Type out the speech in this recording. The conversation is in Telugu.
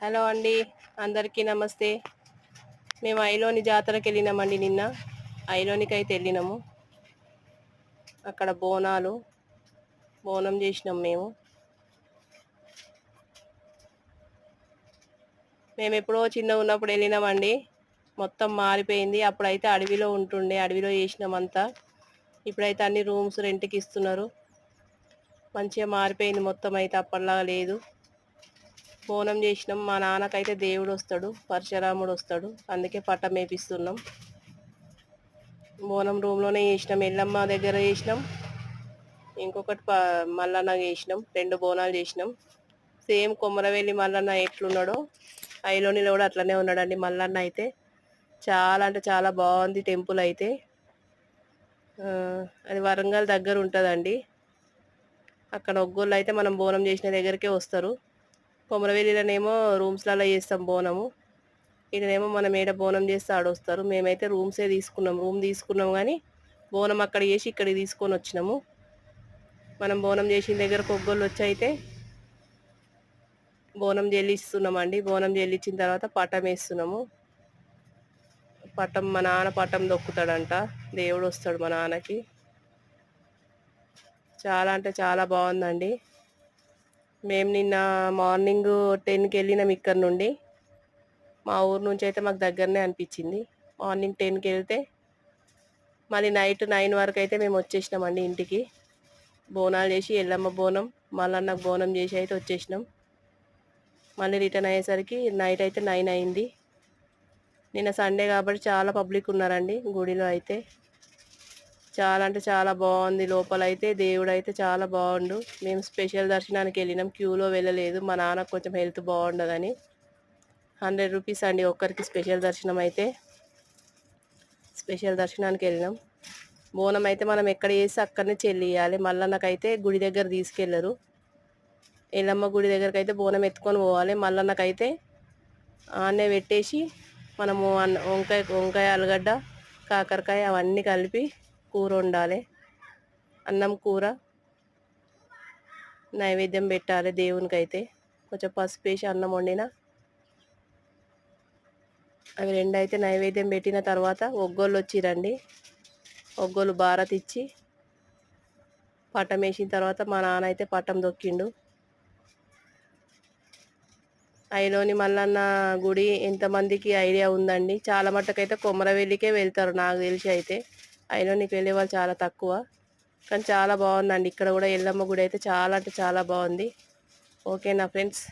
హలో అండి, అందరికీ నమస్తే. మేము ఐలోని జాతరకి వెళ్ళినామండి. నిన్న ఐలోనికి అయితే వెళ్ళినాము. అక్కడ బోనం చేసినాం. మేము ఎప్పుడో చిన్నగా ఉన్నప్పుడు వెళ్ళినామండి. మొత్తం మారిపోయింది. అప్పుడైతే అడవిలో ఉంటుండే, అడవిలో చేసినామంతా. ఇప్పుడైతే అన్ని రూమ్స్ రెంట్కి ఇస్తున్నారు. మంచిగా మారిపోయింది మొత్తం, అయితే అప్పటిలాగా లేదు. బోనం చేసినాం. మా నాన్నకైతే దేవుడు వస్తాడు, పరశురాముడు వస్తాడు, అందుకే పట్టం వేపిస్తున్నాం. బోనం రూమ్లోనే చేసినాం. ఎల్లమ్మ దగ్గర చేసినాం, ఇంకొకటి మల్లన్న చేసినాం. 2 బోనాలు చేసినాం. సేమ్ కొమరవెల్లి మల్లన్న ఎట్లున్నాడో ఐలోనిలో కూడా అట్లనే ఉన్నాడండి మల్లన్న. అయితే చాలా అంటే చాలా బాగుంది టెంపుల్ అయితే. అది వరంగల్ దగ్గర ఉంటుందండి. అక్కడ ఒగ్గోళ్ళు అయితే మనం బోనం చేసిన దగ్గరికే వస్తారు. కొమరవెల్లిలోనేమో రూమ్స్లలో చేస్తాం బోనము. ఇక్కడనేమో మనం ఏడ బోనం చేస్తే ఆడొస్తారు. మేమైతే రూమ్ తీసుకున్నాం, కానీ బోనం అక్కడ చేసి ఇక్కడికి తీసుకొని వచ్చినాము. మనం బోనం చేసిన దగ్గర ఒగ్గోళ్ళు వచ్చి అయితే బోనం చెల్లిస్తున్నామండి. బోనం చెల్లించిన తర్వాత పటం వేస్తున్నాము. మా నాన్న పటం దొక్కుతాడంట, దేవుడు వస్తాడు మా నాన్నకి. చాలా అంటే చాలా బాగుందండి. మేము నిన్న మార్నింగ్ 10కి వెళ్ళినాం ఇక్కడ నుండి. మా ఊరు నుంచి అయితే మాకు దగ్గరనే అనిపించింది. మార్నింగ్ 10కి వెళ్తే మళ్ళీ నైట్ 9 వరకు అయితే మేము వచ్చేసినామండి ఇంటికి. బోనాలు చేసి ఎల్లమ్మ బోనం, మల్లన్నకు బోనం చేసి అయితే వచ్చేసినాం. మళ్ళీ రిటర్న్ అయ్యేసరికి నైట్ అయితే 9 అయింది. నిన్న సండే కాబట్టి చాలా పబ్లిక్ ఉన్నారండి గుడిలో అయితే. చాలా అంటే చాలా బాగుంది. లోపల అయితే దేవుడు అయితే చాలా బాగుండు. మేము స్పెషల్ దర్శనానికి వెళ్ళినాం, క్యూలో వెళ్ళలేదు. మా నాన్నకు కొంచెం హెల్త్ బాగుండదని 100 రూపీస్ అండి ఒక్కరికి స్పెషల్ దర్శనం అయితే. స్పెషల్ దర్శనానికి వెళ్ళినాం. బోనం అయితే మనం ఎక్కడ చేసి అక్కడనే చెల్లియాలి. మల్లన్నకైతే గుడి దగ్గర తీసుకెళ్ళరు. ఎల్లమ్మ గుడి దగ్గరకు అయితే బోనం ఎత్తుకొని పోవాలి. మల్లన్నకైతే ఆన్నే పెట్టేసి మనము వంకాయ ఆలుగడ్డ కాకరకాయ అవన్నీ కలిపి కూర వండాలి. అన్నం కూర నైవేద్యం పెట్టాలి దేవునికి. అయితే కొంచెం పసుపు వేసి అన్నం వండిన అవి 2 అయితే నైవేద్యం పెట్టిన తర్వాత ఒగ్గోళ్ళు వచ్చిరండి. ఒగ్గోళ్ళు భారత్ ఇచ్చి పట్టం వేసిన తర్వాత మా నాన్న అయితే పట్టం దొక్కిండు. ఐలోని మల్లన్న గుడి ఎంతమందికి ఐడియా ఉందండి? చాలా మట్టుకైతే కొమరవెల్లికే వెళ్తారు నాకు తెలిసి. అయితే ఐలోనికి వెళ్ళే వాళ్ళు చాలా తక్కువ, కానీ చాలా బాగుందండి. ఇక్కడ కూడా ఎల్లమ్మ గుడి అయితే చాలా అంటే చాలా బాగుంది. ఓకేనా ఫ్రెండ్స్?